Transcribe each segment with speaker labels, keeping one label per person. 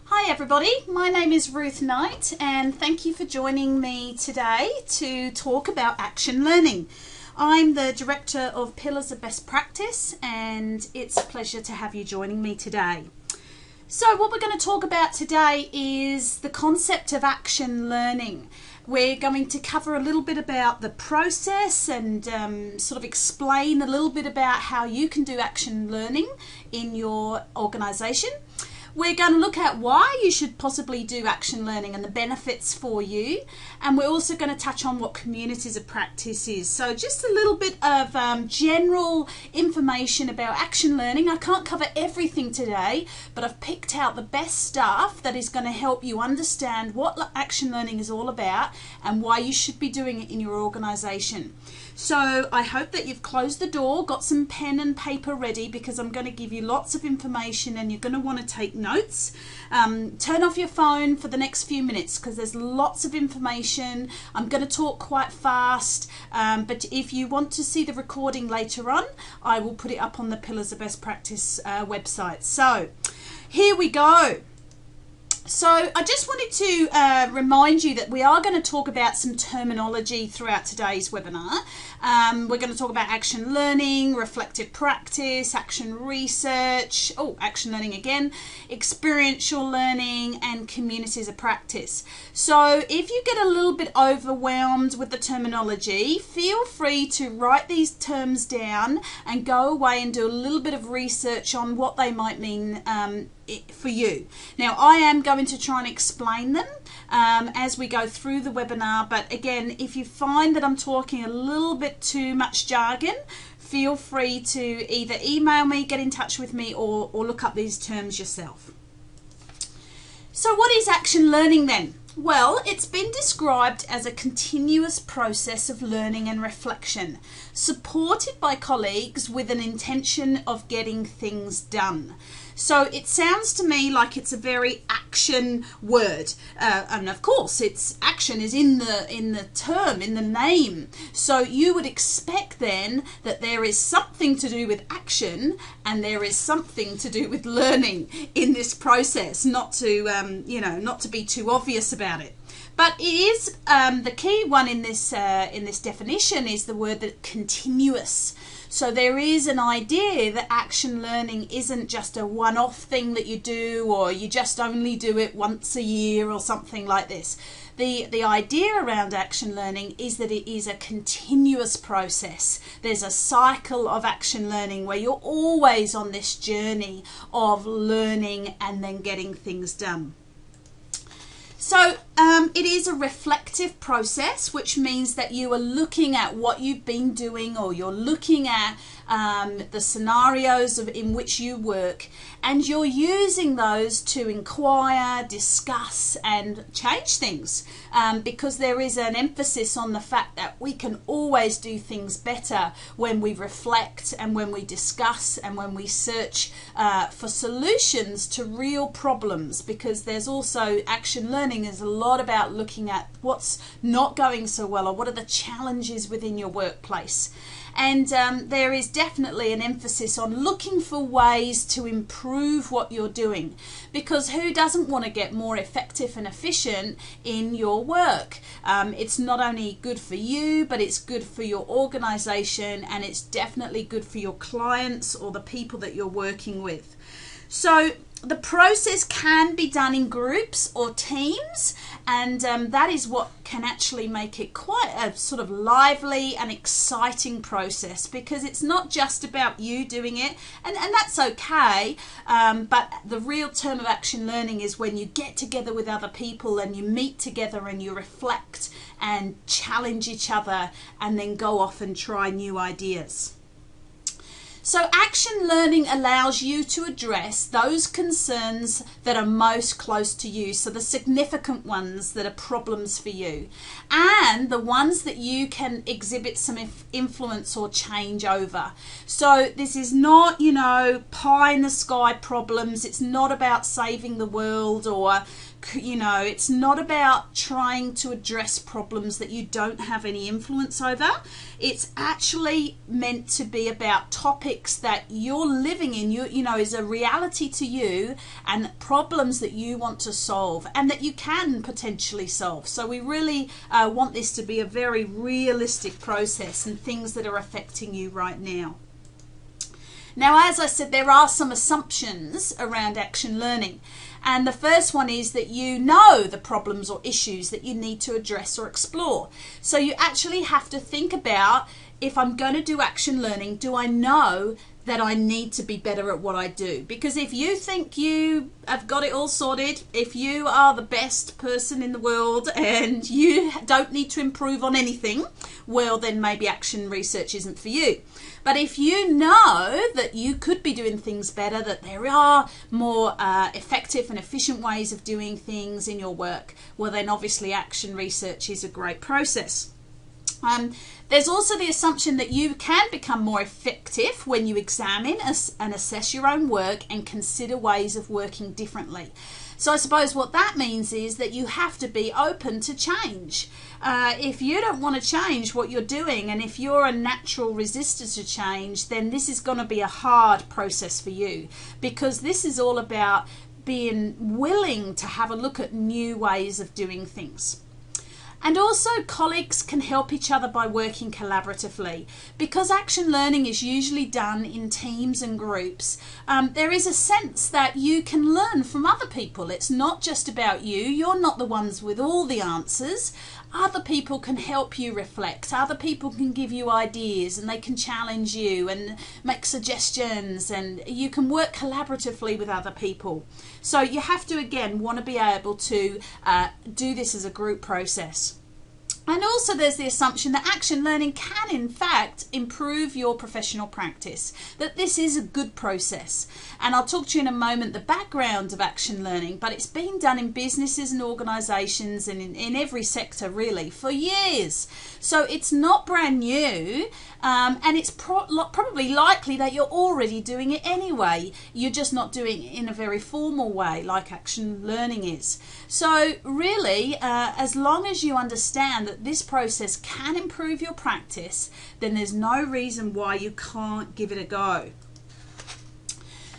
Speaker 1: Hi everybody, my name is Ruth Knight and thank you for joining me today to talk about action learning. I'm the Director of Pillars of Best Practice and it's a pleasure to have you joining me today. So what we're going to talk about today is the concept of action learning. We're going to cover a little bit about the process and sort of explain a little bit about how you can do action learning in your organisation. We're going to look at why you should possibly do action learning and the benefits for you. And we're also going to touch on what communities of practice is. So just a little bit of general information about action learning. I can't cover everything today, but I've picked out the best stuff that is going to help you understand what action learning is all about and why you should be doing it in your organisation. So I hope that you've closed the door, got some pen and paper ready, because I'm going to give you lots of information and you're going to want to take notes. Turn off your phone for the next few minutes because there's lots of information. I'm going to talk quite fast, but if you want to see the recording later on, I will put it up on the Pillars of Best Practice website. So here we go. So I just wanted to remind you that we are going to talk about some terminology throughout today's webinar. We're going to talk about action learning, reflective practice, action research, action learning again, experiential learning and communities of practice. So if you get a little bit overwhelmed with the terminology, feel free to write these terms down and go away and do a little bit of research on what they might mean for you. Now I am going to try and explain them as we go through the webinar, but again, if you find that I'm talking a little bit too much jargon, feel free to either email me, get in touch with me, or look up these terms yourself. So what is action learning then? Well, it's been described as a continuous process of learning and reflection, supported by colleagues with an intention of getting things done. So it sounds to me like it's a very action word, and of course it's action is in the term, in the name. So you would expect then that there is something to do with action and there is something to do with learning in this process, not to not to be too obvious about it. But it is the key one in this definition is the word that continuous. So there is an idea that action learning isn't just a one-off thing that you do, or you just only do it once a year or something like this. The idea around action learning is that it is a continuous process. There's a cycle of action learning where you're always on this journey of learning and then getting things done. So it is a reflective process, which means that you are looking at what you've been doing, or you're looking at the scenarios in which you work, and you're using those to inquire, discuss and change things, because there is an emphasis on the fact that we can always do things better when we reflect and when we discuss and when we search for solutions to real problems, because there's also action learning is a lot about looking at what's not going so well, or what are the challenges within your workplace. And there is definitely an emphasis on looking for ways to improve what you're doing, because who doesn't want to get more effective and efficient in your work? It's not only good for you, but it's good for your organization, and it's definitely good for your clients or the people that you're working with. So the process can be done in groups or teams, and that is what can actually make it quite a sort of lively and exciting process, because it's not just about you doing it, and that's okay, but the real term of action learning is when you get together with other people and you meet together and you reflect and challenge each other and then go off and try new ideas. So action learning allows you to address those concerns that are most close to you, so the significant ones that are problems for you, and the ones that you can exhibit some influence or change over. So this is not, pie in the sky problems. It's not about saving the world, or it's not about trying to address problems that you don't have any influence over. It's actually meant to be about topics topics that you're living in, you know, is a reality to you, and problems that you want to solve and that you can potentially solve. So we really want this to be a very realistic process and things that are affecting you right now. Now, as I said, there are some assumptions around action learning. And the first one is that you know the problems or issues that you need to address or explore. So you actually have to think about, if I'm going to do action learning, do I know that I need to be better at what I do? Because if you think you have got it all sorted, if you are the best person in the world and you don't need to improve on anything, well, then maybe action research isn't for you. But if you know that you could be doing things better, that there are more effective and efficient ways of doing things in your work, well, then obviously action research is a great process. There's also the assumption that you can become more effective when you examine and assess your own work and consider ways of working differently. So I suppose what that means is that you have to be open to change. If you don't want to change what you're doing, and if you're a natural resistor to change, then this is going to be a hard process for you, because this is all about being willing to have a look at new ways of doing things. And also, colleagues can help each other by working collaboratively. Because action learning is usually done in teams and groups, there is a sense that you can learn from other people. It's not just about you. You're not the ones with all the answers. Other people can help you reflect. Other people can give you ideas, and they can challenge you and make suggestions, and you can work collaboratively with other people. So you have to, again, want to be able to do this as a group process. And also there's the assumption that action learning can in fact improve your professional practice, that this is a good process. And I'll talk to you in a moment the background of action learning, but it's been done in businesses and organisations and in every sector really for years. So it's not brand new, and it's probably likely that you're already doing it anyway. You're just not doing it in a very formal way like action learning is. So really, as long as you understand that this process can improve your practice, then there's no reason why you can't give it a go.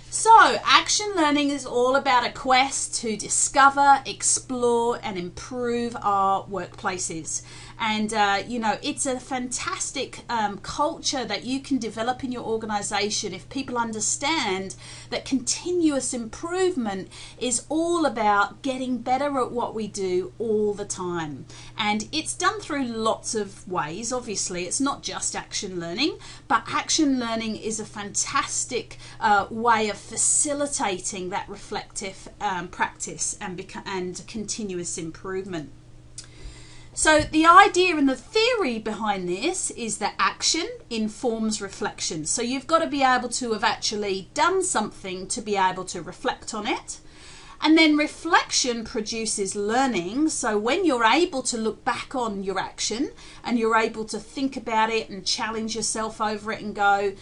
Speaker 1: So, action learning is all about a quest to discover, explore, and improve our workplaces. And, you know, it's a fantastic culture that you can develop in your organisation if people understand that continuous improvement is all about getting better at what we do all the time. And it's done through lots of ways, obviously. It's not just action learning, but action learning is a fantastic way of facilitating that reflective practice and continuous improvement. So the idea and the theory behind this is that action informs reflection. So you've got to be able to have actually done something to be able to reflect on it. And then reflection produces learning. So when you're able to look back on your action and you're able to think about it and challenge yourself over it and go,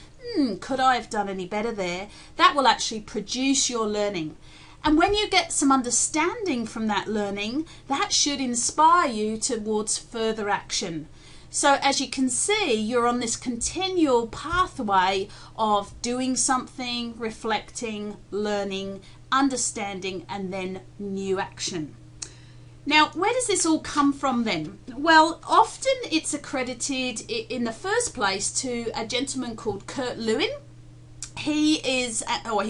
Speaker 1: could I have done any better there? That will actually produce your learning. And when you get some understanding from that learning, that should inspire you towards further action. So as you can see, you're on this continual pathway of doing something, reflecting, learning, understanding, and then new action. Now, where does this all come from then? Well, often it's accredited in the first place to a gentleman called Kurt Lewin. He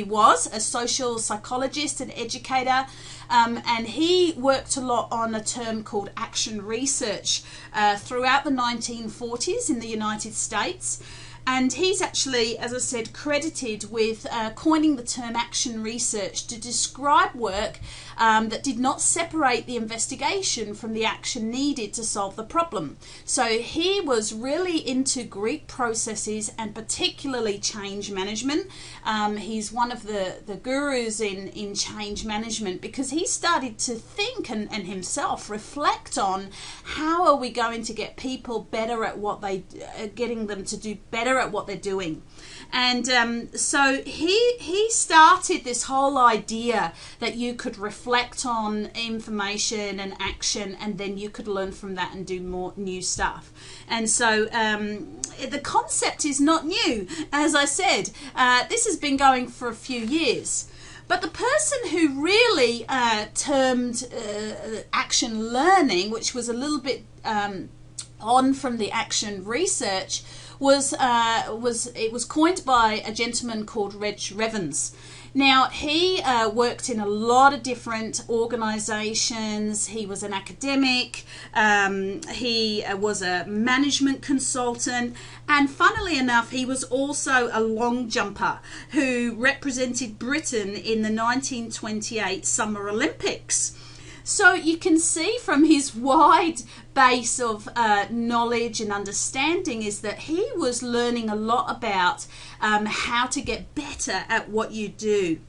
Speaker 1: was a social psychologist and educator, and he worked a lot on a term called action research throughout the 1940s in the United States. And he's actually, as I said, credited with coining the term action research to describe work that did not separate the investigation from the action needed to solve the problem. So he was really into Greek processes and particularly change management. He's one of the gurus in change management, because he started to think and himself reflect on how are we going to get people better at what getting them to do better better at what they're doing. And so he started this whole idea that you could reflect on information and action, and then you could learn from that and do more new stuff. And so the concept is not new. As I said, this has been going for a few years. But the person who really termed action learning, which was a little bit on from the action research, was coined by a gentleman called Reg Revans. Now, he worked in a lot of different organisations. He was an academic, he was a management consultant, and funnily enough, he was also a long jumper who represented Britain in the 1928 Summer Olympics. So you can see from his wide base of knowledge and understanding is that he was learning a lot about how to get better at what you do.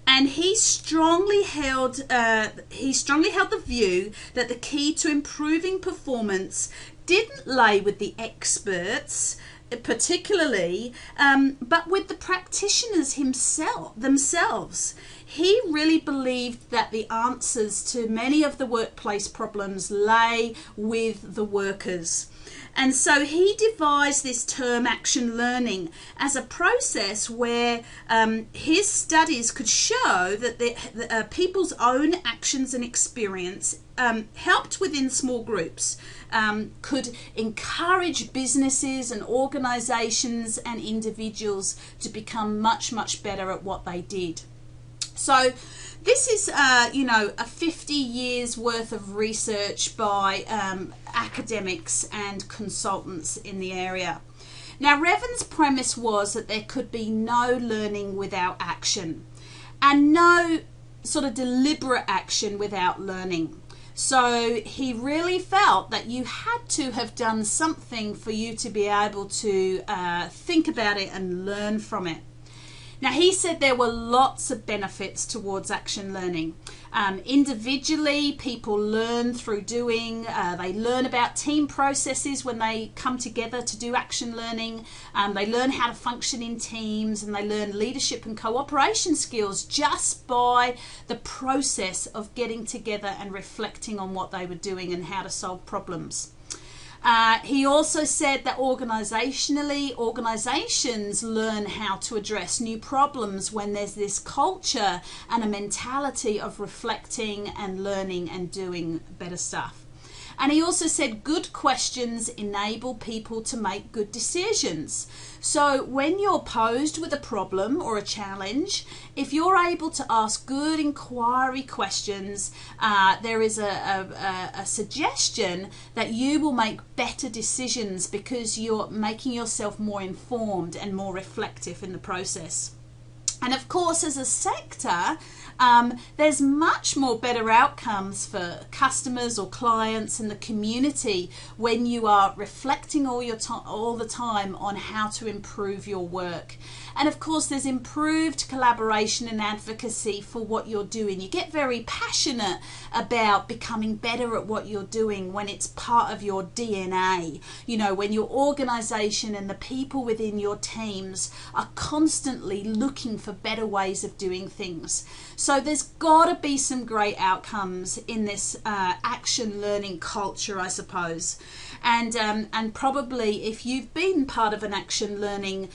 Speaker 1: And he strongly held the view that the key to improving performance didn't lay with the experts particularly, but with the practitioners themselves. He really believed that the answers to many of the workplace problems lay with the workers. And so he devised this term action learning as a process where his studies could show that people's own actions and experience helped within small groups, could encourage businesses and organizations and individuals to become much, much better at what they did. So this is, a 50 years worth of research by academics and consultants in the area. Now, Revan's premise was that there could be no learning without action, and no sort of deliberate action without learning. So he really felt that you had to have done something for you to be able to think about it and learn from it. Now, he said there were lots of benefits towards action learning. Individually, people learn through doing. They learn about team processes when they come together to do action learning. They learn how to function in teams, and they learn leadership and cooperation skills just by the process of getting together and reflecting on what they were doing and how to solve problems. He also said that organizations learn how to address new problems when there's this culture and a mentality of reflecting and learning and doing better stuff. And he also said good questions enable people to make good decisions. So when you're posed with a problem or a challenge, if you're able to ask good inquiry questions, there is a suggestion that you will make better decisions because you're making yourself more informed and more reflective in the process. And of course, as a sector, there's much more better outcomes for customers or clients and the community when you are reflecting all the time on how to improve your work. And of course, there's improved collaboration and advocacy for what you're doing. You get very passionate about becoming better at what you're doing when it's part of your DNA. You know, when your organization and the people within your teams are constantly looking for better ways of doing things. So there's got to be some great outcomes in this action learning culture, I suppose. And probably if you've been part of an action learning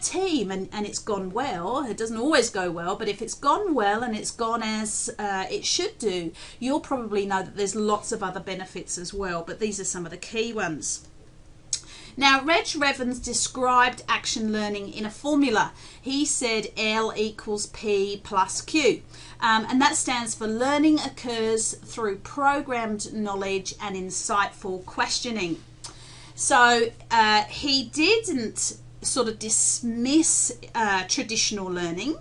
Speaker 1: team and it's gone well, it doesn't always go well, but if it's gone well and it's gone as it should do, you'll probably know that there's lots of other benefits as well, but these are some of the key ones. Now, Reg Revans described action learning in a formula. He said L equals P plus Q. And that stands for learning occurs through programmed knowledge and insightful questioning. So he didn't sort of dismiss traditional learning,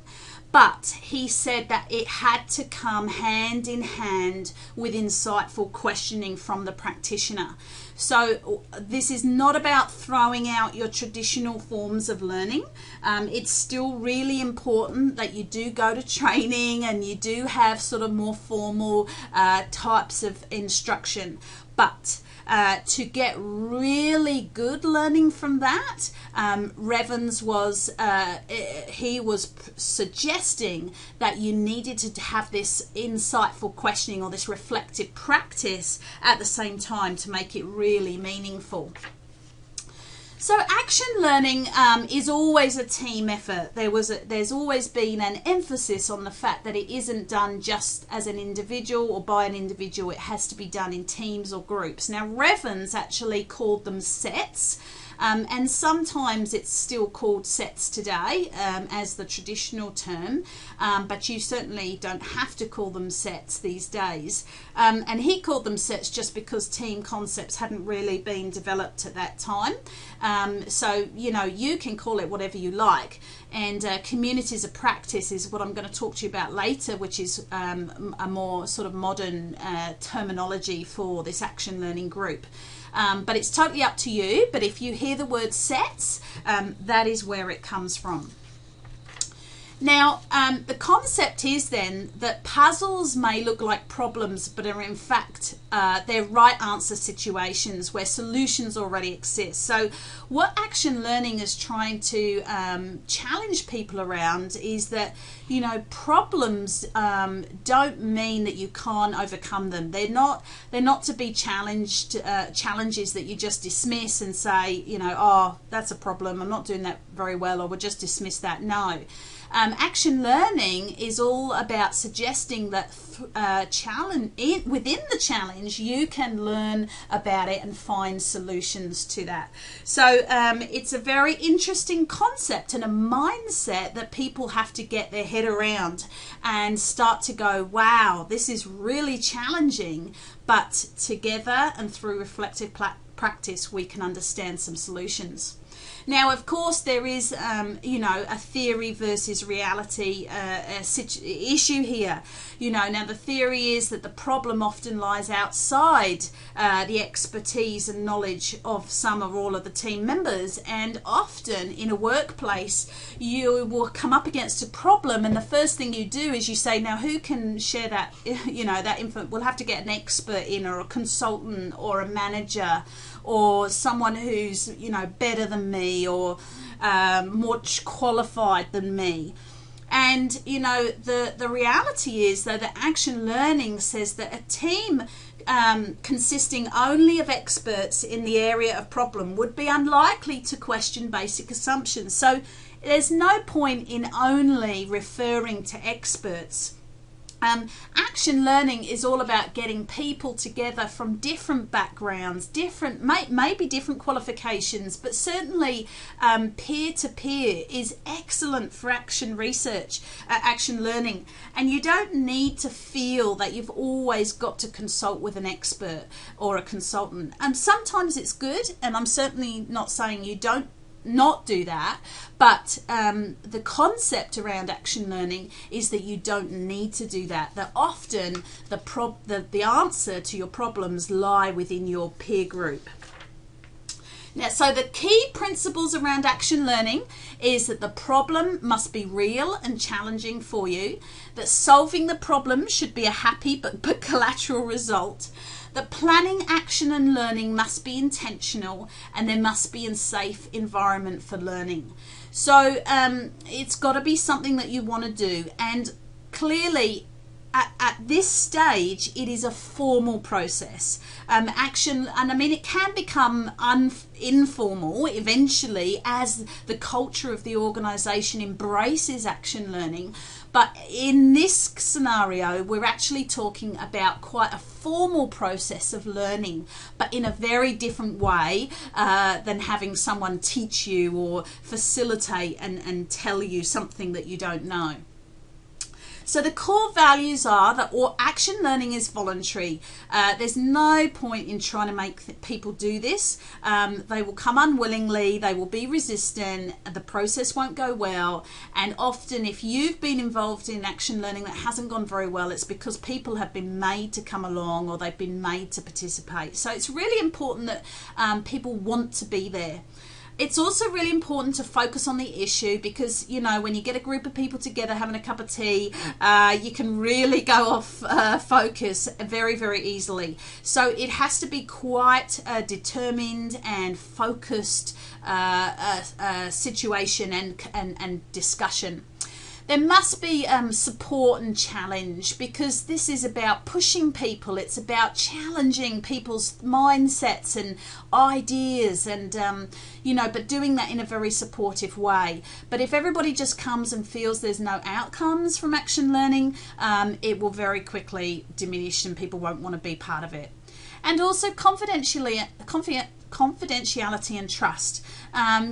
Speaker 1: but he said that it had to come hand in hand with insightful questioning from the practitioner. So this is not about throwing out your traditional forms of learning. It's still really important that you do go to training and you do have sort of more formal types of instruction. But to get really good learning from that, Revens was suggesting that you needed to have this insightful questioning or this reflective practice at the same time to make it really meaningful. So action learning is always a team effort. There's always been an emphasis on the fact that it isn't done just as an individual or by an individual. It has to be done in teams or groups. Now, Revens actually called them sets. And sometimes it's still called sets today as the traditional term, but you certainly don't have to call them sets these days. And he called them sets just because team concepts hadn't really been developed at that time. So, you know, you can call it whatever you like. And communities of practice is what I'm going to talk to you about later, which is a more sort of modern terminology for this action learning group. But it's totally up to you. But if you hear the word sets, that is where it comes from. Now, the concept is then that puzzles may look like problems, but are in fact they're right answer situations where solutions already exist. So what action learning is trying to challenge people around is that, you know, problems don't mean that you can't overcome them. They're not to be challenged challenges that you just dismiss and say, you know, oh, that's a problem, I'm not doing that very well, or we'll just dismiss that. No. Action learning is all about suggesting that within the challenge you can learn about it and find solutions to that. So it's a very interesting concept and a mindset that people have to get their head around and start to go, wow, this is really challenging, but together and through reflective practice we can understand some solutions. Now, of course, there is, you know, a theory versus reality issue here. You know, now the theory is that the problem often lies outside the expertise and knowledge of some or all of the team members, and often in a workplace you will come up against a problem and the first thing you do is you say, now who can share that, you know, that info? We'll have to get an expert in, or a consultant, or a manager, or someone who's, you know, better than me, or more qualified than me. And, you know, the reality is, though, that action learning says that a team consisting only of experts in the area of problem would be unlikely to question basic assumptions. So there's no point in only referring to experts. Action learning is all about getting people together from different backgrounds, maybe different qualifications, but certainly peer-to-peer is excellent for action research, action learning. And you don't need to feel that you've always got to consult with an expert or a consultant. Sometimes it's good, and I'm certainly not saying you don't not do that, but the concept around action learning is that you don't need to do that. That often the answer to your problems lie within your peer group. Now, so the key principles around action learning is that the problem must be real and challenging for you, that solving the problem should be a happy but collateral result, that planning, action and learning must be intentional, and there must be a safe environment for learning. So it's got to be something that you want to do, and clearly at this stage it is a formal process. Action, and I mean, it can become informal eventually as the culture of the organization embraces action learning. But in this scenario, we're actually talking about quite a formal process of learning, but in a very different way than having someone teach you or facilitate and tell you something that you don't know. So the core values are that action learning is voluntary. There's no point in trying to make people do this. They will come unwillingly, they will be resistant, the process won't go well, and often if you've been involved in action learning that hasn't gone very well, it's because people have been made to come along or they've been made to participate. So it's really important that people want to be there. It's also really important to focus on the issue because, you know, when you get a group of people together having a cup of tea, you can really go off focus very, very easily. So it has to be quite determined and focused situation and discussion. There must be support and challenge because this is about pushing people. It's about challenging people's mindsets and ideas and, you know, but doing that in a very supportive way. But if everybody just comes and feels there's no outcomes from action learning, it will very quickly diminish and people won't want to be part of it. And also confidentiality and trust.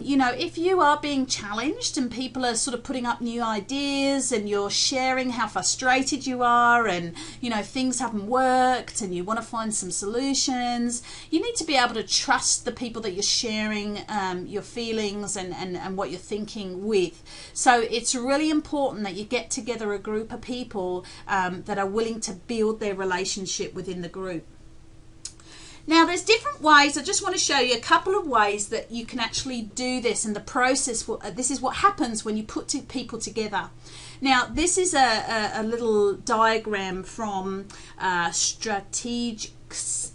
Speaker 1: You know, if you are being challenged and people are sort of putting up new ideas and you're sharing how frustrated you are and, you know, things haven't worked and you want to find some solutions, you need to be able to trust the people that you're sharing your feelings and what you're thinking with. So it's really important that you get together a group of people that are willing to build their relationship within the group. Now there's different ways. I just want to show you a couple of ways that you can actually do this and the process. This is what happens when you put people together. Now this is a little diagram from Strategics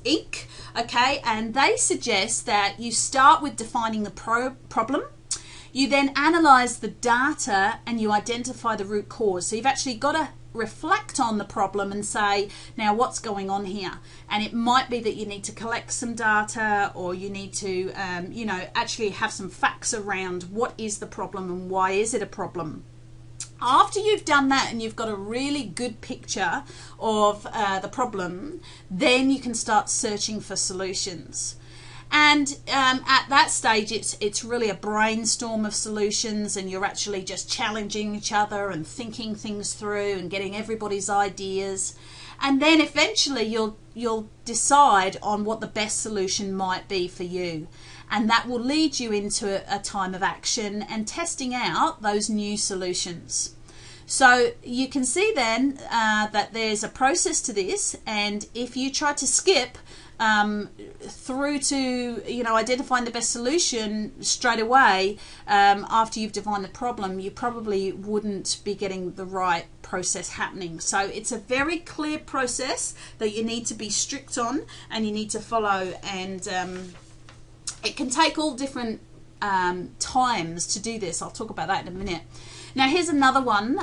Speaker 1: Inc. Okay, and they suggest that you start with defining the problem. You then analyze the data and you identify the root cause. So you've actually got to reflect on the problem and say, now what's going on here? And it might be that you need to collect some data or you need to, you know, actually have some facts around what is the problem and why is it a problem. After you've done that and you've got a really good picture of the problem, then you can start searching for solutions. And at that stage, it's really a brainstorm of solutions, and you're actually just challenging each other and thinking things through and getting everybody's ideas. And then eventually you'll decide on what the best solution might be for you. And that will lead you into a time of action and testing out those new solutions. So you can see then that there's a process to this, and if you try to skip through to, you know, identifying the best solution straight away after you've defined the problem, you probably wouldn't be getting the right process happening. So it's a very clear process that you need to be strict on and you need to follow, and it can take all different times to do this. I'll talk about that in a minute. Now here's another one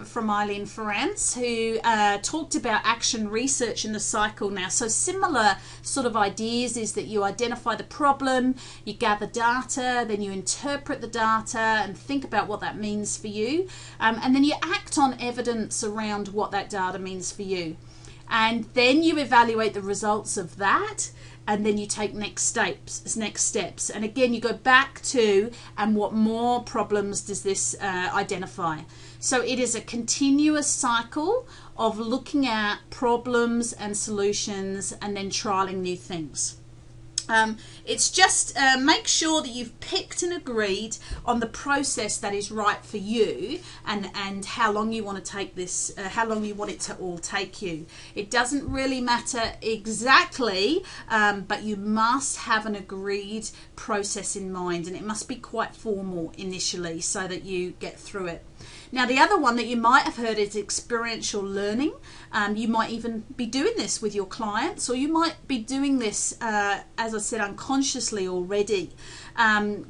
Speaker 1: from Eileen Ferrance, who talked about action research in the cycle. Now, so similar sort of ideas is that you identify the problem, you gather data, then you interpret the data and think about what that means for you, and then you act on evidence around what that data means for you. And then you evaluate the results of that, and then you take next steps. And again, you go back to, and what more problems does this identify? So it is a continuous cycle of looking at problems and solutions and then trialing new things. It's just make sure that you've picked and agreed on the process that is right for you, and how long you want to take this, how long you want it to all take you. It doesn't really matter exactly, but you must have an agreed process in mind, and it must be quite formal initially so that you get through it. Now the other one that you might have heard is experiential learning. You might even be doing this with your clients, or you might be doing this, as I said, unconsciously already.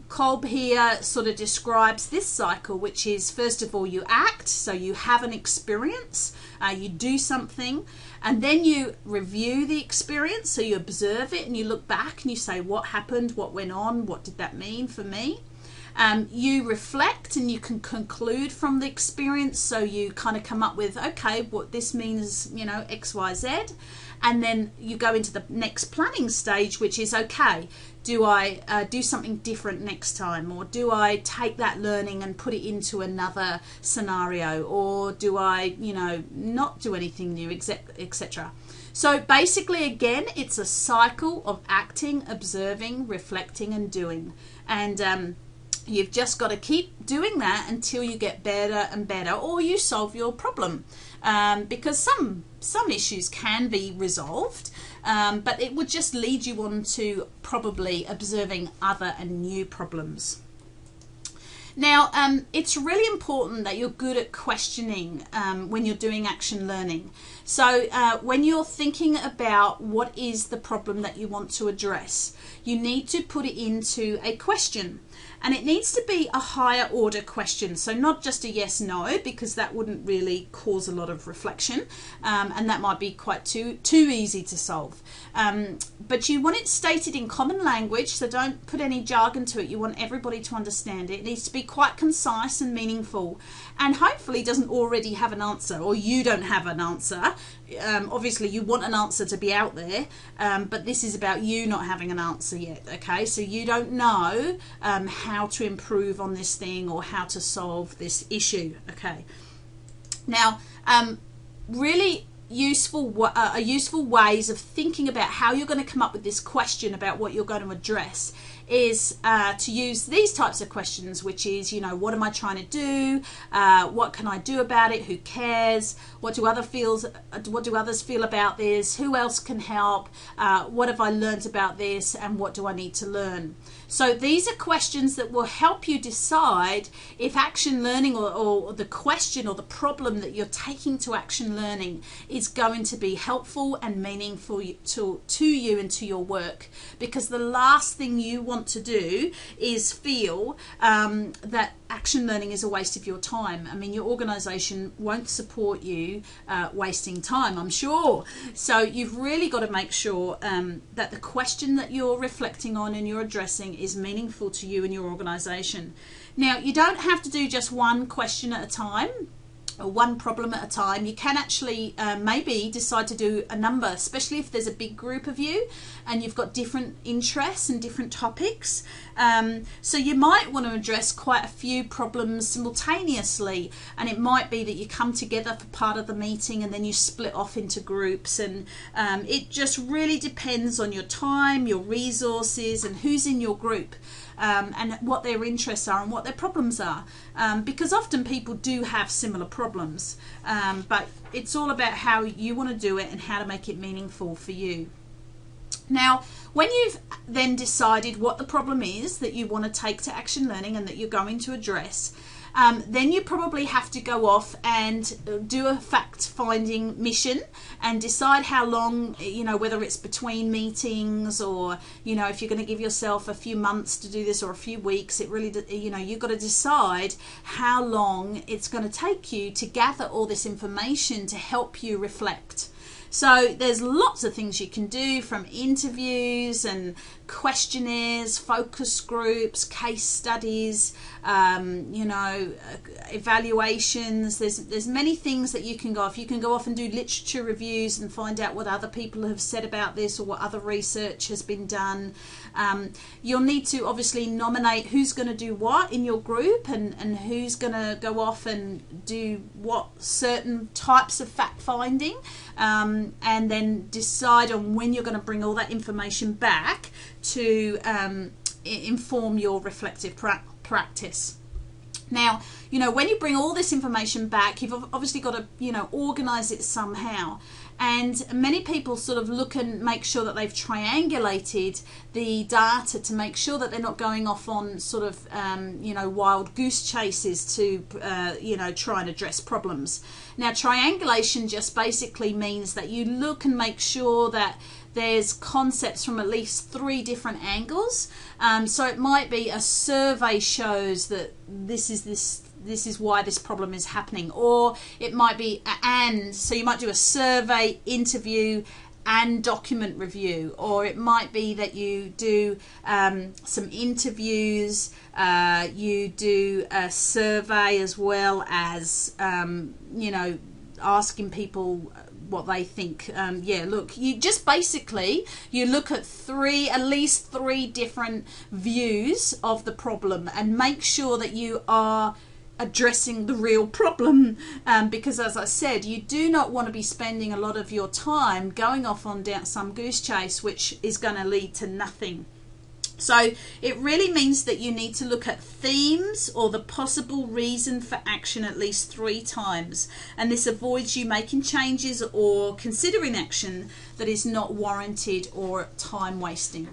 Speaker 1: Kolb here sort of describes this cycle, which is, first of all, you act, so you have an experience, you do something, and then you review the experience, so you observe it and you look back and you say, what happened, what went on, what did that mean for me? You reflect and you can conclude from the experience, so you kind of come up with, okay, what this means, you know, X, Y, Z, and then you go into the next planning stage, which is, okay, do I do something different next time, or do I take that learning and put it into another scenario, or do I, you know, not do anything new, etc. So basically, again, it's a cycle of acting, observing, reflecting and doing. And You've just got to keep doing that until you get better and better, or you solve your problem, because some issues can be resolved, but it would just lead you on to probably observing other and new problems. Now, it's really important that you're good at questioning when you're doing action learning. So when you're thinking about what is the problem that you want to address, you need to put it into a question. And it needs to be a higher order question, so not just a yes no, because that wouldn't really cause a lot of reflection, and that might be quite too easy to solve. But you want it stated in common language, so don't put any jargon to it. You want everybody to understand it. It needs to be quite concise and meaningful, and hopefully doesn't already have an answer, or you don't have an answer. Obviously you want an answer to be out there, but this is about you not having an answer yet. Okay, so you don't know how to improve on this thing or how to solve this issue. Okay, now really useful ways of thinking about how you're going to come up with this question about what you're going to address is to use these types of questions, which is, you know, what am I trying to do? What can I do about it? Who cares? What do others feel about this? Who else can help? What have I learned about this? And what do I need to learn? So these are questions that will help you decide if action learning or the question or the problem that you're taking to action learning is going to be helpful and meaningful to you and to your work. Because the last thing you want to do is feel that action learning is a waste of your time. I mean, your organisation won't support you wasting time, I'm sure. So you've really got to make sure that the question that you're reflecting on and you're addressing is meaningful to you and your organisation. Now, you don't have to do just one question at a time or one problem at a time. You can actually maybe decide to do a number, especially if there's a big group of you and you've got different interests and different topics. So you might want to address quite a few problems simultaneously, and it might be that you come together for part of the meeting and then you split off into groups, and it just really depends on your time, your resources, and who's in your group. And what their interests are and what their problems are, because often people do have similar problems, but it's all about how you want to do it and how to make it meaningful for you. Now, when you've then decided what the problem is that you want to take to action learning and that you're going to address, then you probably have to go off and do a fact-finding mission and decide how long, you know, whether it's between meetings or, you know, if you're going to give yourself a few months to do this or a few weeks. It really, you know, you've got to decide how long it's going to take you to gather all this information to help you reflect. So there's lots of things you can do, from interviews and questionnaires, focus groups, case studies, you know, evaluations. There's many things that you can go off. You can go off and do literature reviews and find out what other people have said about this or what other research has been done. You'll need to obviously nominate who's going to do what in your group and who's going to go off and do what certain types of fact finding, and then decide on when you're going to bring all that information back to inform your reflective practice. Now, you know, when you bring all this information back, you've obviously got to, you know, organize it somehow. And many people sort of look and make sure that they've triangulated the data to make sure that they're not going off on sort of, you know, wild goose chases to, you know, try and address problems. Now, triangulation just basically means that you look and make sure that there's concepts from at least 3 different angles. So it might be a survey shows that this is why this problem is happening, or it might be so you might do a survey, interview, and document review, or it might be that you do some interviews, you do a survey as well as you know, asking people what they think. Yeah, look, you just basically you look at at least three different views of the problem and make sure that you are addressing the real problem, because as I said, you do not want to be spending a lot of your time going off on down some goose chase which is going to lead to nothing. So it really means that you need to look at themes or the possible reason for action at least 3 times. And this avoids you making changes or considering action that is not warranted or time wasting.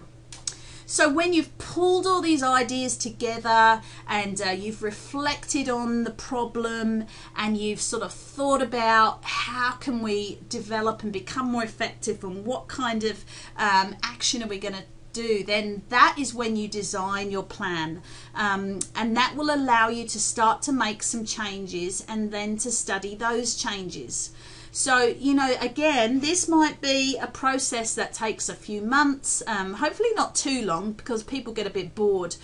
Speaker 1: So when you've pulled all these ideas together and you've reflected on the problem and you've sort of thought about how can we develop and become more effective and what kind of action are we going to do, then that is when you design your plan, and that will allow you to start to make some changes and then to study those changes. So, you know, again, this might be a process that takes a few months, hopefully not too long, because people get a bit bored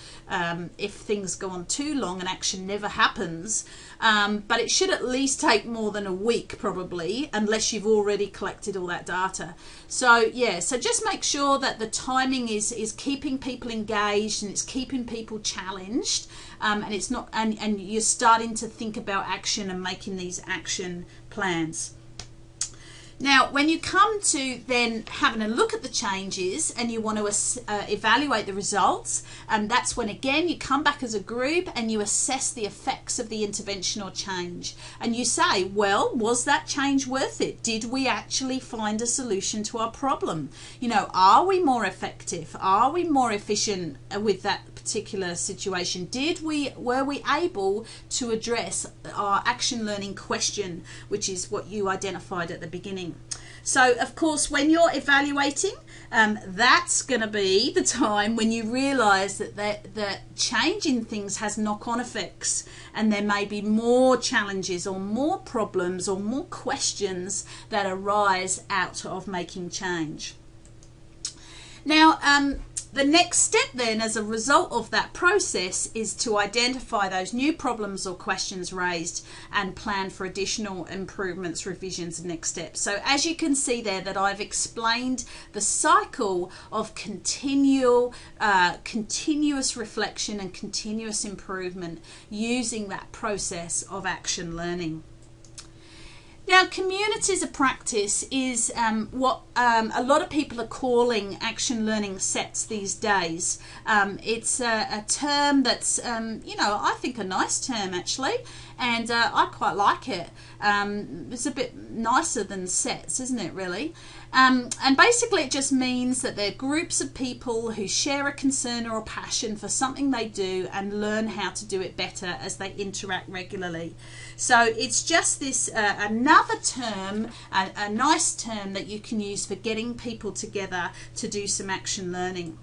Speaker 1: if things go on too long and action never happens. But it should at least take more than a week probably, unless you've already collected all that data. So yeah, so just make sure that the timing is keeping people engaged and it's keeping people challenged, and it's not, and you're starting to think about action and making these action plans. Now, when you come to then having a look at the changes and you want to evaluate the results, that's when again you come back as a group and you assess the effects of the intervention or change. And you say, well, was that change worth it? Did we actually find a solution to our problem? You know, are we more effective? Are we more efficient with that particular situation? Were we able to address our action learning question, which is what you identified at the beginning? So of course, when you're evaluating, that's going to be the time when you realize that changing things has knock-on effects, and there may be more challenges or more problems or more questions that arise out of making change. Now, the next step then as a result of that process is to identify those new problems or questions raised and plan for additional improvements, revisions and next steps. So as you can see there that I've explained the cycle of continuous reflection and continuous improvement using that process of action learning. Now, communities of practice is what a lot of people are calling action learning sets these days. It's a term that's, you know, I think a nice term actually, and I quite like it. It's a bit nicer than sets, isn't it, really? And basically it just means that they're groups of people who share a concern or a passion for something they do and learn how to do it better as they interact regularly. So it's just this another term, a nice term that you can use for getting people together to do some action learning.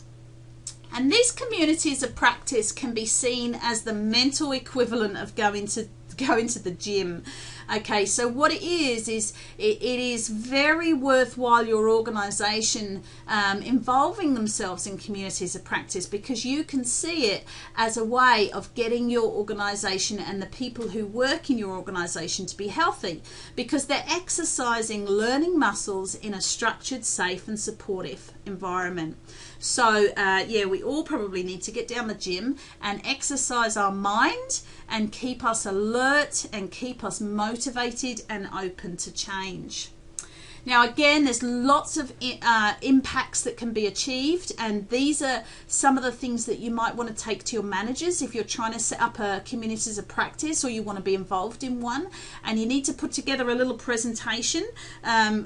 Speaker 1: And these communities of practice can be seen as the mental equivalent of going to the gym. Okay, so what it is it is very worthwhile your organisation involving themselves in communities of practice, because you can see it as a way of getting your organisation and the people who work in your organisation to be healthy, because they're exercising learning muscles in a structured, safe and supportive environment. So yeah, we all probably need to get down the gym and exercise our mind and keep us alert and keep us motivated and open to change. Now again, there's lots of impacts that can be achieved, and these are some of the things that you might want to take to your managers if you're trying to set up a communities of practice or you want to be involved in one, and you need to put together a little presentation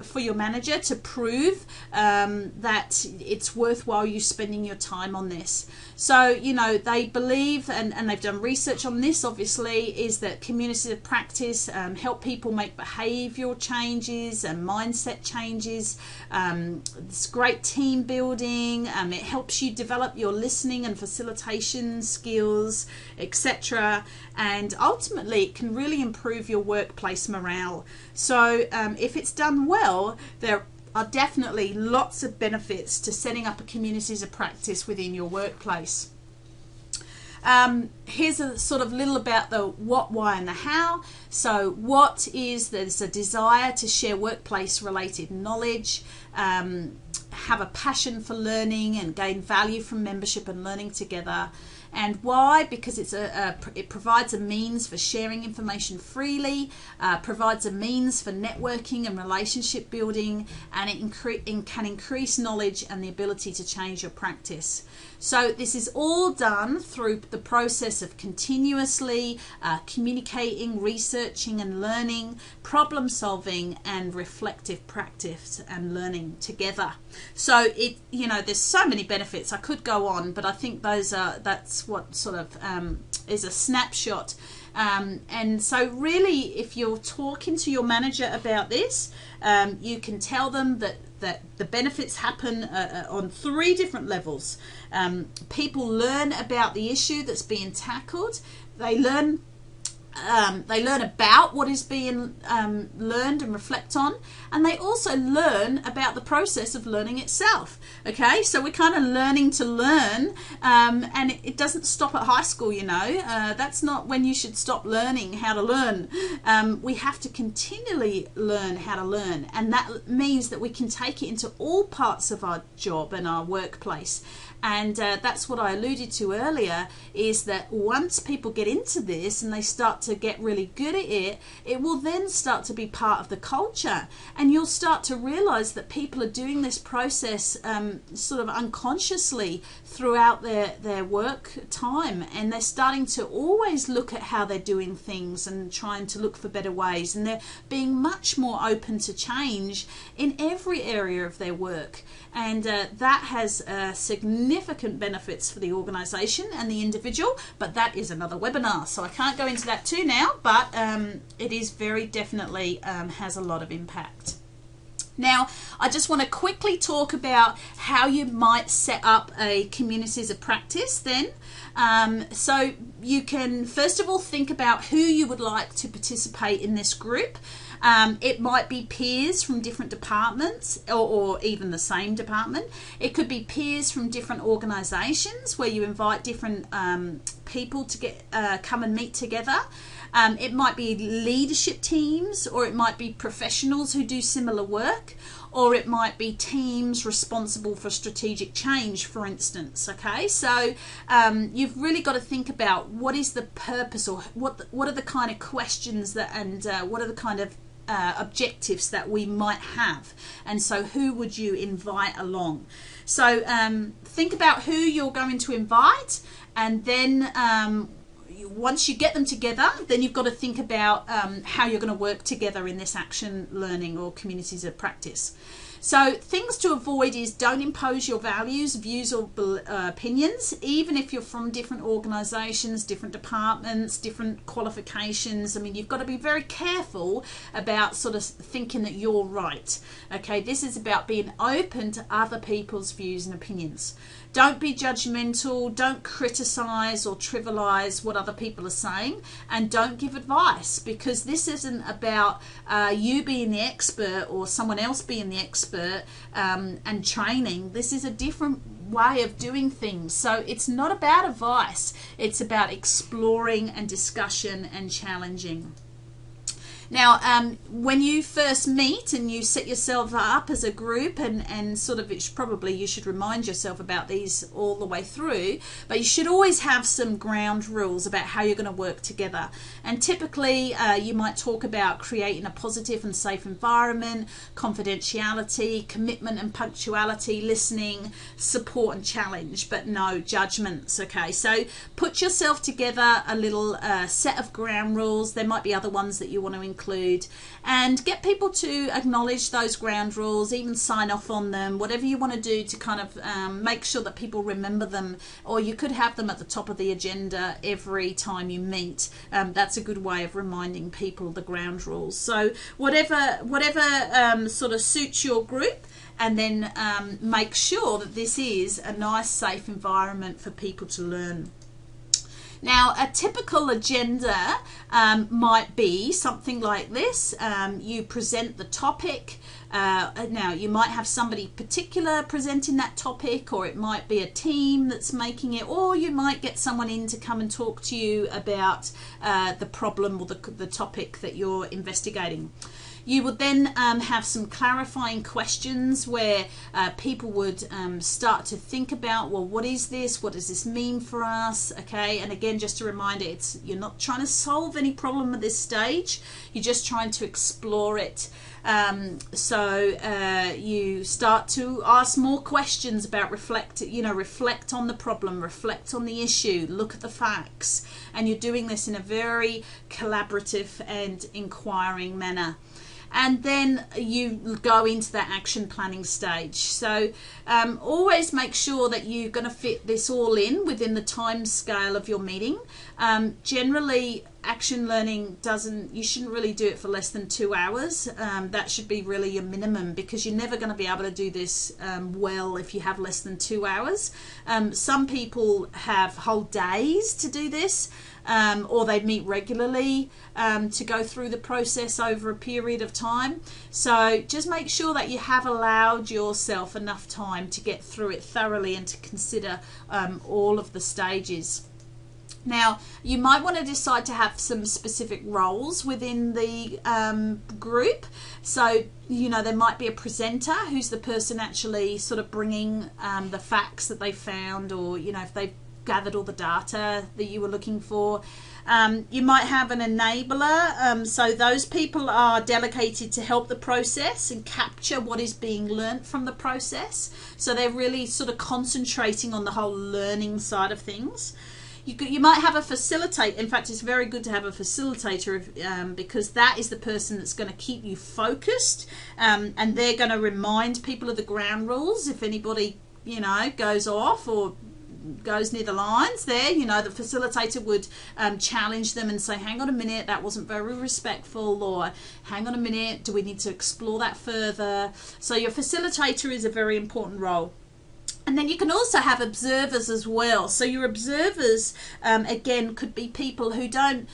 Speaker 1: for your manager to prove that it's worthwhile you spending your time on this. So, you know, they believe, and they've done research on this obviously, is that communities of practice help people make behavioural changes and mindset changes. It's great team building. It helps you develop your listening and facilitation skills, etc. And ultimately it can really improve your workplace morale. So if it's done well, there are definitely lots of benefits to setting up a communities of practice within your workplace. Here's a sort of little about the what, why and the how. So what is, there's a desire to share workplace related knowledge, have a passion for learning and gain value from membership and learning together. And why? Because it provides a means for sharing information freely, provides a means for networking and relationship building, and it can increase knowledge and the ability to change your practice. So this is all done through the process of continuously communicating, researching and learning, problem solving and reflective practice and learning together. So there's so many benefits. I could go on, but I think that's what sort of is a snapshot. And so really, if you're talking to your manager about this, you can tell them that the benefits happen on 3 different levels. People learn about the issue that's being tackled. They learn about what is being learned and reflect on, and they also learn about the process of learning itself. Okay, so we're kind of learning to learn, and it doesn't stop at high school, that's not when you should stop learning how to learn. We have to continually learn how to learn, and that means that we can take it into all parts of our job and our workplace. And that's what I alluded to earlier, is that once people get into this and they start to get really good at it, it will then start to be part of the culture. And you'll start to realize that people are doing this process sort of unconsciously throughout their work time. And they're starting to always look at how they're doing things and trying to look for better ways. And they're being much more open to change in every area of their work. And that has significant benefits for the organisation and the individual, but that is another webinar, so I can't go into that too now, but it is very definitely has a lot of impact. Now, I just want to quickly talk about how you might set up a communities of practice then. So you can first of all think about who you would like to participate in this group. It might be peers from different departments or even the same department. It could be peers from different organisations where you invite different people to come and meet together. It might be leadership teams, or it might be professionals who do similar work, or it might be teams responsible for strategic change, for instance. Okay, so you've really got to think about what is the purpose, or what are the kind of questions that, and what are the kind of objectives that we might have, and so who would you invite along. So think about who you're going to invite, and then once you get them together, then you've got to think about how you're going to work together in this action learning or communities of practice. So things to avoid is don't impose your values, views or opinions, even if you're from different organisations, different departments, different qualifications. I mean, you've got to be very careful about sort of thinking that you're right. Okay, this is about being open to other people's views and opinions. Don't be judgmental, don't criticise or trivialise what other people are saying, and don't give advice, because this isn't about you being the expert or someone else being the expert and training. This is a different way of doing things. So it's not about advice, it's about exploring and discussion and challenging. Now, when you first meet and you set yourself up as a group, and sort of you should remind yourself about these all the way through, but you should always have some ground rules about how you're going to work together. And typically you might talk about creating a positive and safe environment, confidentiality, commitment and punctuality, listening, support and challenge, but no judgments. Okay, so put yourself together a little set of ground rules. There might be other ones that you want to include, and get people to acknowledge those ground rules, even sign off on them, whatever you want to do to kind of make sure that people remember them, or you could have them at the top of the agenda every time you meet. That's a good way of reminding people the ground rules. So whatever sort of suits your group, and then make sure that this is a nice, safe environment for people to learn. Now, a typical agenda might be something like this. You present the topic. Now, you might have somebody particular presenting that topic, or it might be a team that's making it, or you might get someone in to come and talk to you about the problem or the topic that you're investigating. You would then have some clarifying questions where people would start to think about, well, what is this? What does this mean for us? Okay, and again, just a reminder, you're not trying to solve any problem at this stage. You're just trying to explore it. You start to ask more questions about reflect on the problem, reflect on the issue, look at the facts, and you're doing this in a very collaborative and inquiring manner. And then you go into that action planning stage. So always make sure that you're going to fit this all in within the time scale of your meeting. Generally, action learning you shouldn't really do it for less than 2 hours. That should be really your minimum, because you're never going to be able to do this well if you have less than 2 hours. Some people have whole days to do this. Or they meet regularly to go through the process over a period of time. So just make sure that you have allowed yourself enough time to get through it thoroughly and to consider all of the stages. Now, you might want to decide to have some specific roles within the group. So, there might be a presenter who's the person actually sort of bringing the facts that they found, or, if they've gathered all the data that you were looking for. You might have an enabler, so those people are delegated to help the process and capture what is being learnt from the process. So they're really sort of concentrating on the whole learning side of things. You might have a facilitator. In fact, it's very good to have a facilitator because that is the person that's going to keep you focused, and they're going to remind people of the ground rules if anybody goes off or goes near the lines there. The facilitator would challenge them and say, hang on a minute, that wasn't very respectful, or hang on a minute, do we need to explore that further? So your facilitator is a very important role. And then you can also have observers as well. So your observers, again, could be people who don't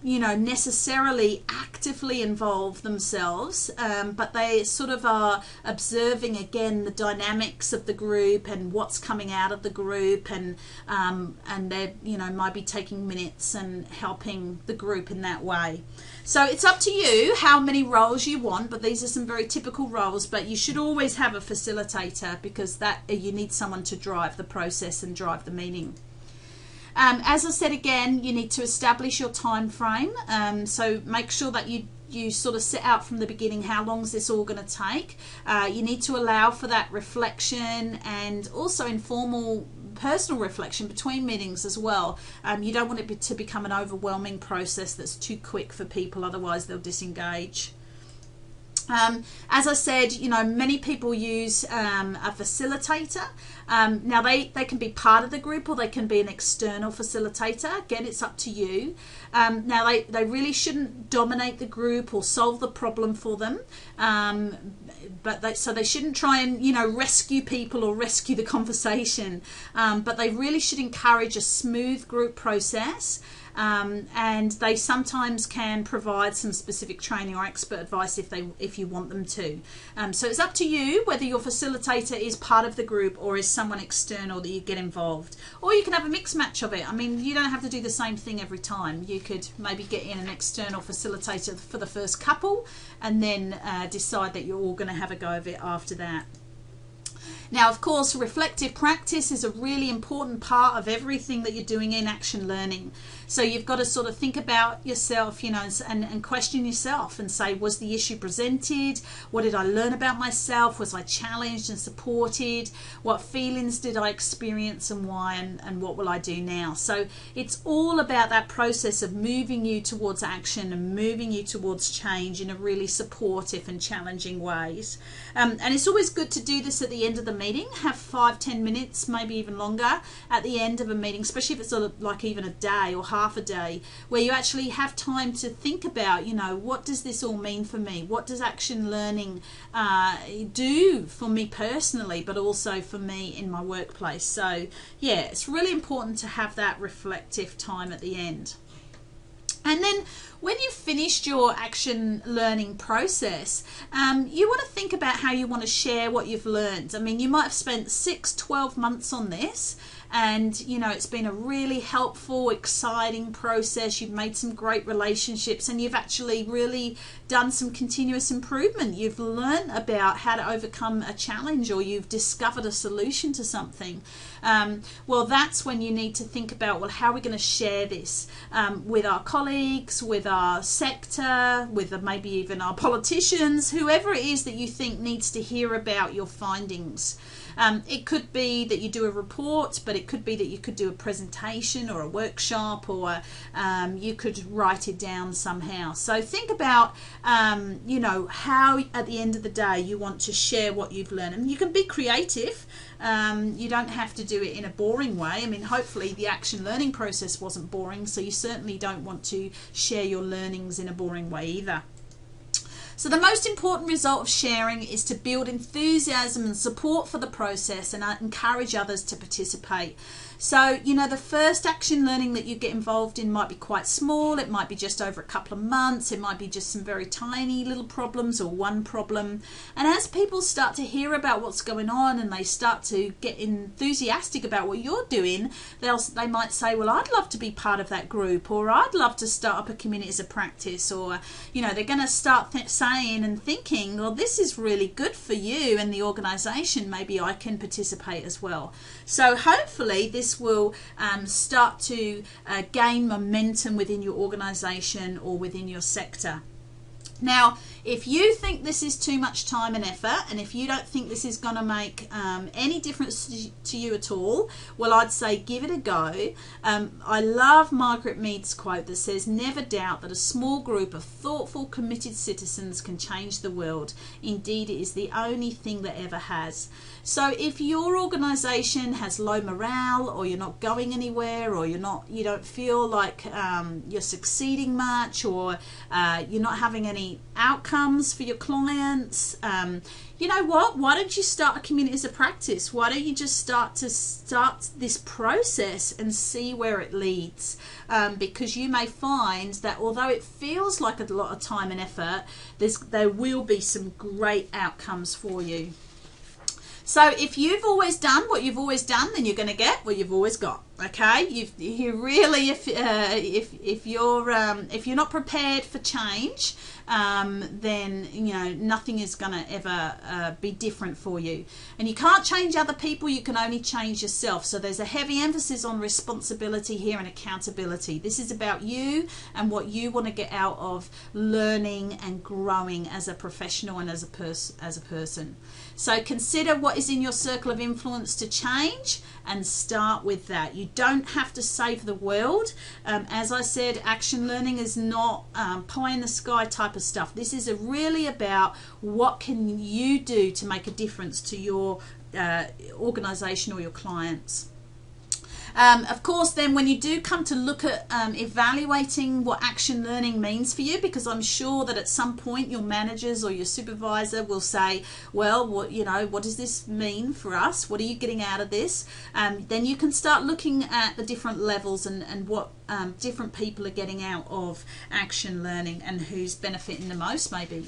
Speaker 1: necessarily actively involve themselves, but they sort of are observing again the dynamics of the group and what's coming out of the group, and they might be taking minutes and helping the group in that way. So it's up to you how many roles you want, but these are some very typical roles. But you should always have a facilitator, because that you need someone to drive the process and drive the meeting. As I said again, you need to establish your time frame. So make sure that you sort of set out from the beginning, how long is this all going to take. You need to allow for that reflection and also informal personal reflection between meetings as well. You don't want it to become an overwhelming process that's too quick for people, otherwise they'll disengage. As I said, many people use a facilitator. Now they can be part of the group, or they can be an external facilitator. Again, it's up to you. Now they really shouldn't dominate the group or solve the problem for them, so they shouldn't try and rescue people or rescue the conversation, but they really should encourage a smooth group process. And they sometimes can provide some specific training or expert advice if you want them to. So it's up to you whether your facilitator is part of the group or is someone external that you get involved. Or you can have a mixed match of it. I mean, you don't have to do the same thing every time. You could maybe get in an external facilitator for the first couple, and then decide that you're all going to have a go of it after that. Now, of course, reflective practice is a really important part of everything that you're doing in action learning. So you've got to sort of think about yourself, and question yourself and say, was the issue presented? What did I learn about myself? Was I challenged and supported? What feelings did I experience, and why, and what will I do now? So it's all about that process of moving you towards action and moving you towards change in a really supportive and challenging ways. And it's always good to do this at the end of the meeting. Have 5-10 minutes, maybe even longer, at the end of a meeting, especially if it's like even a day or half a day, where you actually have time to think about, what does this all mean for me? What does action learning do for me personally, but also for me in my workplace? So yeah, it's really important to have that reflective time at the end. And then when you've finished your action learning process, you want to think about how you want to share what you've learned. I mean, you might have spent 6-12 months on this, and you know, it's been a really helpful, exciting process. You've made some great relationships, and you've actually really done some continuous improvement. You've learned about how to overcome a challenge, or you've discovered a solution to something. Well, that's when you need to think about, well, how are we going to share this with our colleagues, with our sector, with maybe even our politicians, whoever it is that you think needs to hear about your findings. It could be that you do a report, but it could be that you could do a presentation or a workshop, or you could write it down somehow. So think about, you know, how at the end of the day you want to share what you've learned. And you can be creative. You don't have to do it in a boring way. I mean, hopefully the action learning process wasn't boring, so you certainly don't want to share your learnings in a boring way either. So the most important result of sharing is to build enthusiasm and support for the process and encourage others to participate. So, you know, the first action learning that you get involved in might be quite small. It might be just over a couple of months. It might be just some very tiny little problems or one problem. And as people start to hear about what's going on and they start to get enthusiastic about what you're doing, they might say, well, I'd love to be part of that group, or I'd love to start up a community as a practice, or, you know, they're going to start saying and thinking, well, this is really good for you and the organisation. Maybe I can participate as well. So hopefully this will start to gain momentum within your organisation or within your sector. Now, if you think this is too much time and effort, and if you don't think this is going to make any difference to you at all, well, I'd say give it a go. I love Margaret Mead's quote that says, "Never doubt that a small group of thoughtful, committed citizens can change the world. Indeed, it is the only thing that ever has." So if your organisation has low morale, or you're not going anywhere, or you don't feel like you're succeeding much, or you're not having any outcomes for your clients, you know what? Why don't you start a community as a practice? Why don't you just start this process and see where it leads? Because you may find that although it feels like a lot of time and effort, there will be some great outcomes for you. So if you've always done what you've always done, then you're going to get what you've always got. Okay, you really, if you're not prepared for change, then you know nothing is going to ever be different for you. And you can't change other people; you can only change yourself. So there's a heavy emphasis on responsibility here and accountability. This is about you and what you want to get out of learning and growing as a professional and as a person. So consider what is in your circle of influence to change, and start with that. You don't have to save the world. As I said, action learning is not pie in the sky type of stuff. This is really about what can you do to make a difference to your organisation or your clients. Of course, then when you do come to look at evaluating what action learning means for you, because I'm sure that at some point your managers or your supervisor will say, well, what does this mean for us? What are you getting out of this? Then you can start looking at the different levels and what different people are getting out of action learning and who's benefiting the most maybe.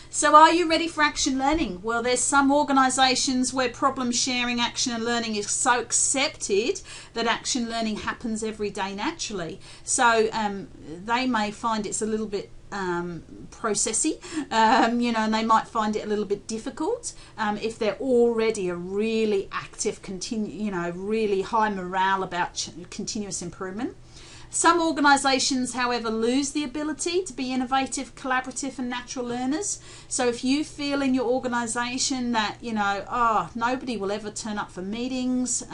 Speaker 1: So are you ready for action learning? Well, there's some organisations where problem sharing, action and learning is so accepted that action learning happens every day naturally. So they may find it's a little bit processy, and they might find it a little bit difficult if they're already a really active, really high morale about continuous improvement. Some organisations, however, lose the ability to be innovative, collaborative and natural learners. So if you feel in your organisation that, nobody will ever turn up for meetings,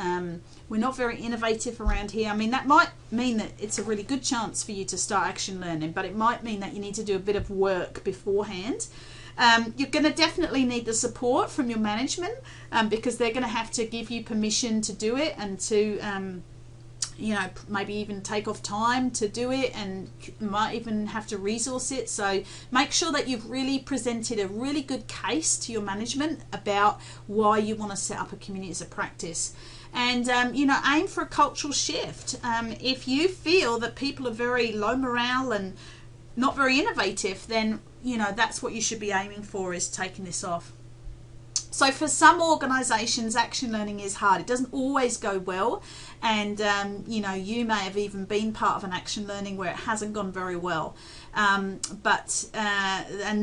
Speaker 1: we're not very innovative around here, I mean, that might mean that it's a really good chance for you to start action learning, but it might mean that you need to do a bit of work beforehand. You're going to definitely need the support from your management because they're going to have to give you permission to do it and to maybe even take off time to do it, and might even have to resource it. So make sure that you've really presented a really good case to your management about why you want to set up a community as a practice. And aim for a cultural shift. If you feel that people are very low morale and not very innovative, then that's what you should be aiming for, is taking this off. So for some organisations, action learning is hard. It doesn't always go well. And, you know, you may have even been part of an action learning where it hasn't gone very well. And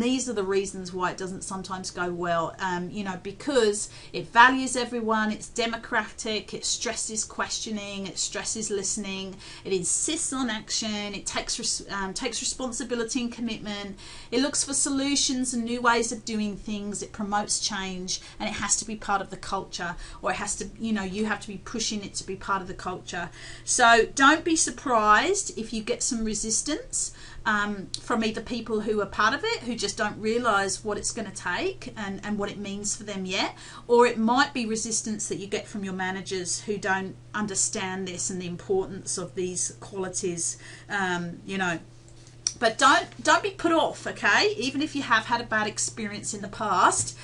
Speaker 1: these are the reasons why it doesn't sometimes go well, you know, because it values everyone, it's democratic, it stresses questioning, it stresses listening, it insists on action, it takes responsibility and commitment, it looks for solutions and new ways of doing things, it promotes change, and it has to be part of the culture, or it has to, you know, you have to be pushing it to be part of the culture. So don't be surprised if you get some resistance from either people who are part of it, who just don't realise what it's going to take and what it means for them yet, or it might be resistance that you get from your managers who don't understand this and the importance of these qualities, you know. But don't be put off, okay? Even if you have had a bad experience in the past,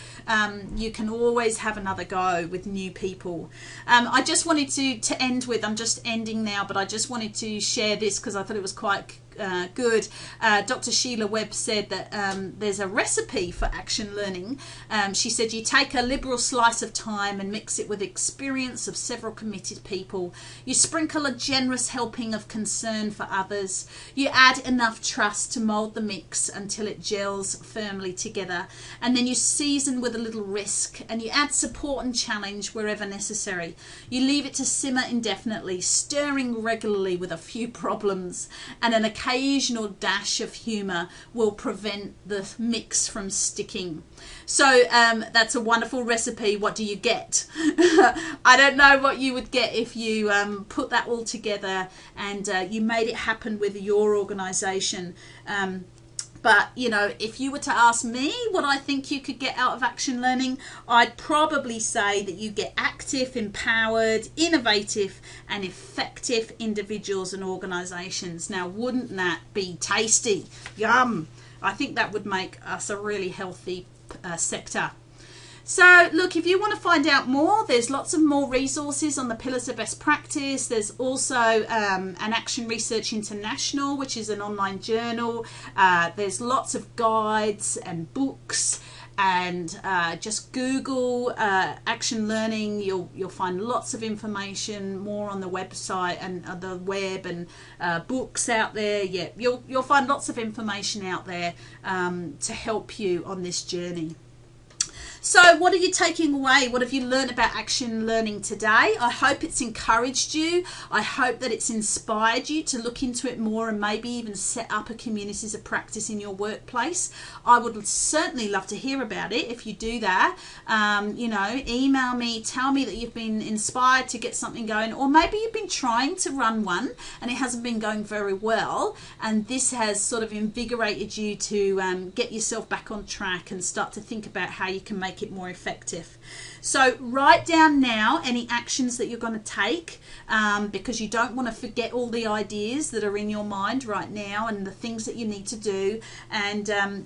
Speaker 1: you can always have another go with new people. I just wanted to end with, I'm just ending now, but I just wanted to share this because I thought it was quite good. Dr. Sheila Webb said that there's a recipe for action learning. She said you take a liberal slice of time and mix it with experience of several committed people. You sprinkle a generous helping of concern for others. You add enough trust to mould the mix until it gels firmly together. And then you season with a little risk, and you add support and challenge wherever necessary. You leave it to simmer indefinitely, stirring regularly with a few problems, and an occasional dash of humour will prevent the mix from sticking. So that's a wonderful recipe. What do you get? I don't know what you would get if you put that all together and you made it happen with your organisation. But, you know, if you were to ask me what I think you could get out of action learning, I'd probably say that you get active, empowered, innovative and effective individuals and organisations. Now, wouldn't that be tasty? Yum! I think that would make us a really healthy sector. So look, if you want to find out more, there's lots of more resources on the Pillars of Best Practice. There's also an Action Research International, which is an online journal. There's lots of guides and books, and just Google action learning. You'll find lots of information more on the website and the web, and books out there. Yeah, you'll find lots of information out there to help you on this journey. So what are you taking away? What have you learned about action learning today? I hope it's encouraged you. I hope that it's inspired you to look into it more and maybe even set up a communities of practice in your workplace. I would certainly love to hear about it if you do that. You know, email me, tell me that you've been inspired to get something going, or maybe you've been trying to run one and it hasn't been going very well, and this has sort of invigorated you to get yourself back on track and start to think about how you can make it more effective. So write down now any actions that you're going to take, because you don't want to forget all the ideas that are in your mind right now and the things that you need to do, and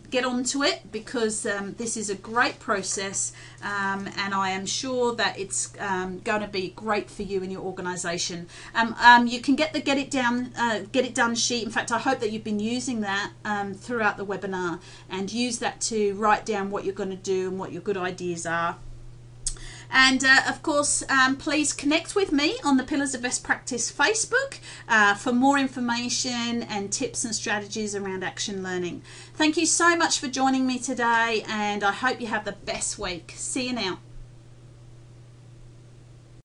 Speaker 1: get onto it, because this is a great process, and I am sure that it's going to be great for you and your organisation. You can get the get it done sheet. In fact, I hope that you've been using that throughout the webinar, and use that to write down what you're going to do and what your good ideas are. And of course, please connect with me on the Pillars of Best Practice Facebook for more information and tips and strategies around action learning. Thank you so much for joining me today, and I hope you have the best week. See you now.